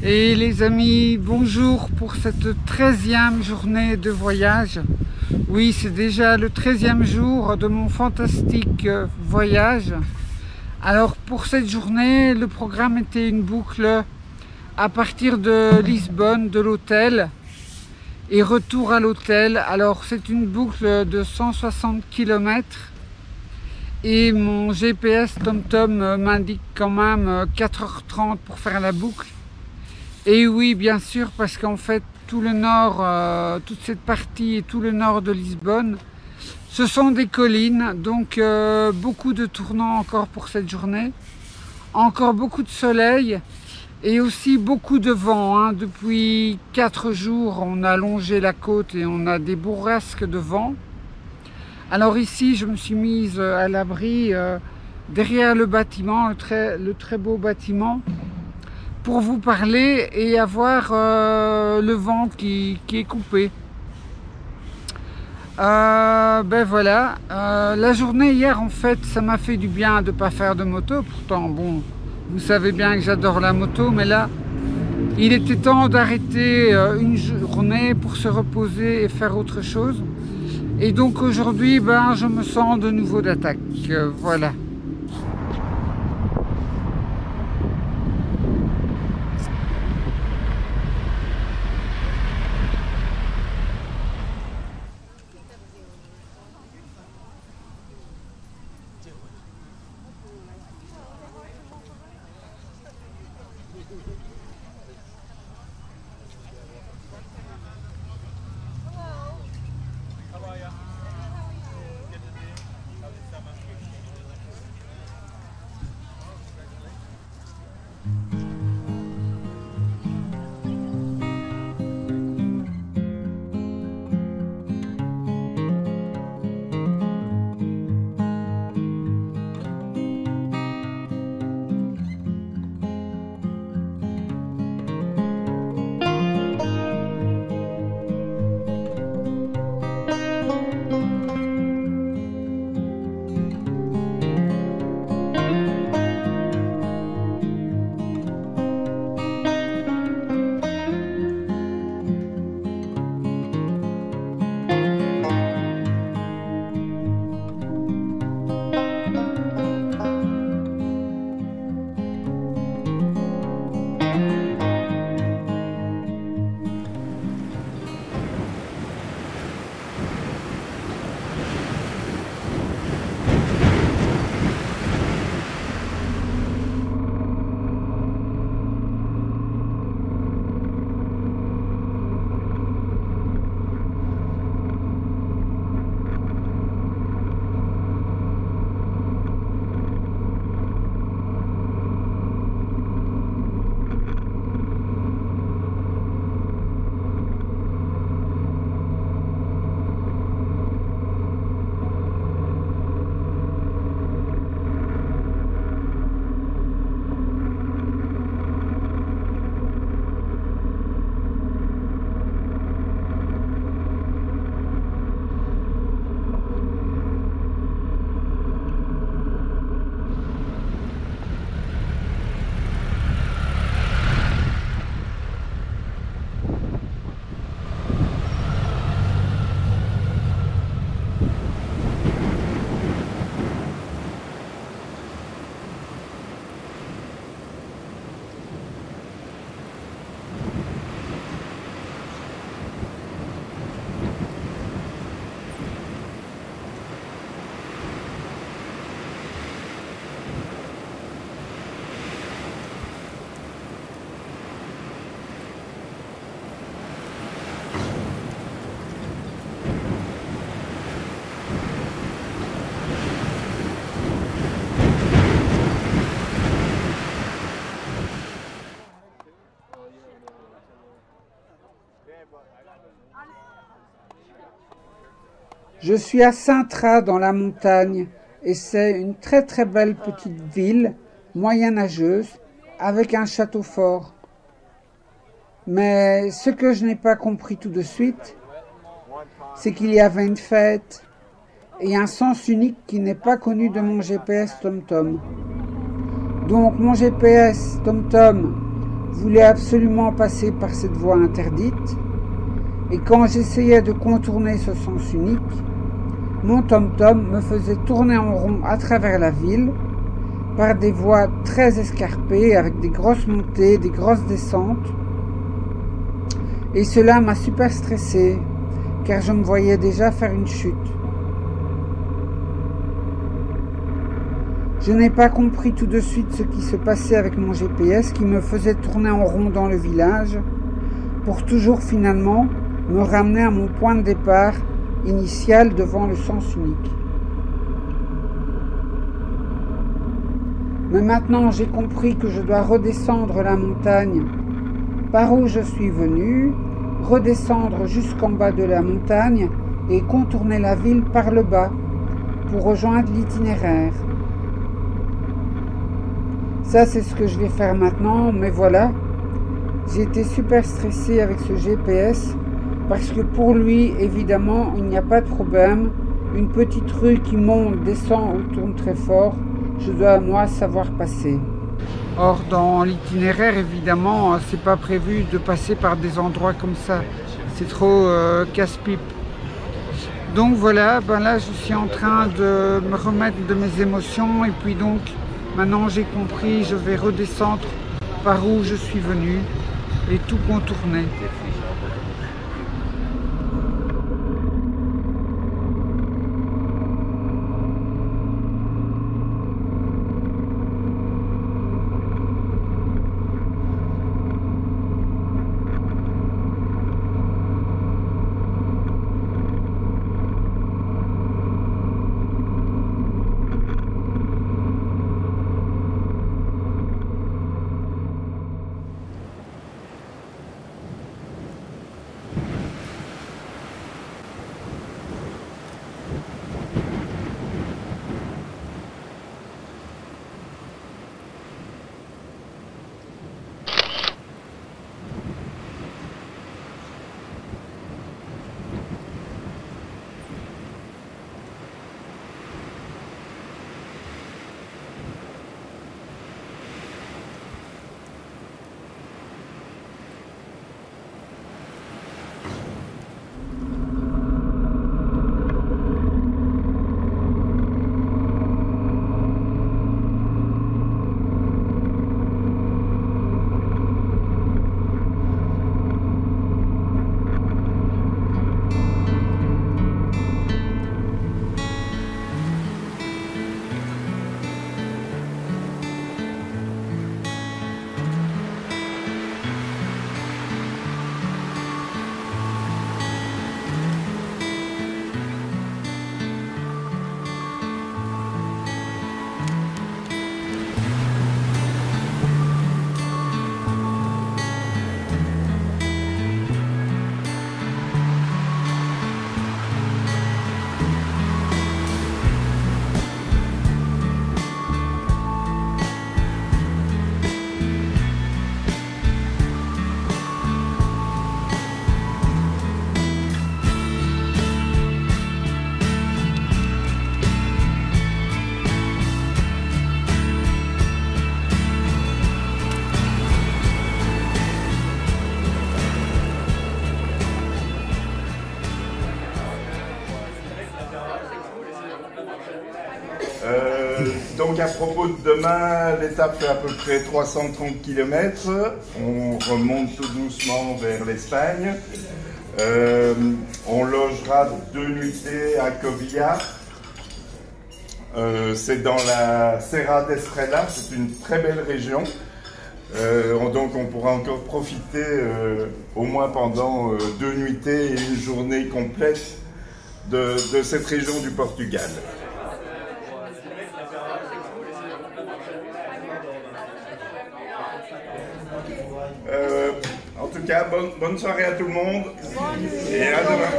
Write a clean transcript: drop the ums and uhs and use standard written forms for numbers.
Et les amis, bonjour pour cette 13e journée de voyage. Oui, c'est déjà le 13e jour de mon fantastique voyage. Alors pour cette journée, le programme était une boucle à partir de Lisbonne, de l'hôtel, et retour à l'hôtel. Alors c'est une boucle de 160 km. Et mon GPS TomTom m'indique quand même 4h30 pour faire la boucle. Et oui, bien sûr, parce qu'en fait, tout le nord, toute cette partie et tout le nord de Lisbonne, ce sont des collines, donc beaucoup de tournants encore pour cette journée. Encore beaucoup de soleil et aussi beaucoup de vent. Hein. Depuis 4 jours, on a longé la côte et on a des bourrasques de vent. Alors ici, je me suis mise à l'abri derrière le bâtiment, le très beau bâtiment, pour vous parler et avoir le vent qui est coupé. Ben voilà, la journée hier en fait ça m'a fait du bien de ne pas faire de moto. Pourtant bon, vous savez bien que j'adore la moto, mais là il était temps d'arrêter une journée pour se reposer et faire autre chose. Et donc aujourd'hui ben, je me sens de nouveau d'attaque, voilà. Je suis à Sintra dans la montagne et c'est une très très belle petite ville, moyenâgeuse, avec un château fort. Mais ce que je n'ai pas compris tout de suite, c'est qu'il y avait une fête et un sens unique qui n'est pas connu de mon GPS TomTom. Donc mon GPS TomTom voulait absolument passer par cette voie interdite, et quand j'essayais de contourner ce sens unique, mon tom-tom me faisait tourner en rond à travers la ville, par des voies très escarpées, avec des grosses montées, des grosses descentes. Et cela m'a super stressée, car je me voyais déjà faire une chute. Je n'ai pas compris tout de suite ce qui se passait avec mon GPS qui me faisait tourner en rond dans le village, pour toujours finalement me ramener à mon point de départ initial devant le sens unique. Mais maintenant j'ai compris que je dois redescendre la montagne par où je suis venu, redescendre jusqu'en bas de la montagne et contourner la ville par le bas pour rejoindre l'itinéraire. Ça c'est ce que je vais faire maintenant, mais voilà, j'ai été super stressée avec ce GPS parce que pour lui évidemment il n'y a pas de problème, une petite rue qui monte, descend ou tourne très fort, je dois moi savoir passer. Or dans l'itinéraire évidemment c'est pas prévu de passer par des endroits comme ça, c'est trop casse-pipe. Donc voilà, ben là je suis en train de me remettre de mes émotions et puis donc maintenant j'ai compris, je vais redescendre par où je suis venu et tout contourner. Donc à propos de demain, l'étape fait à peu près 330 km. On remonte tout doucement vers l'Espagne. On logera 2 nuitées à Covilla. C'est dans la Serra d'Estrella, c'est une très belle région. Donc on pourra encore profiter au moins pendant 2 nuitées et une journée complète de cette région du Portugal. En tout cas, bonne soirée à tout le monde et à demain.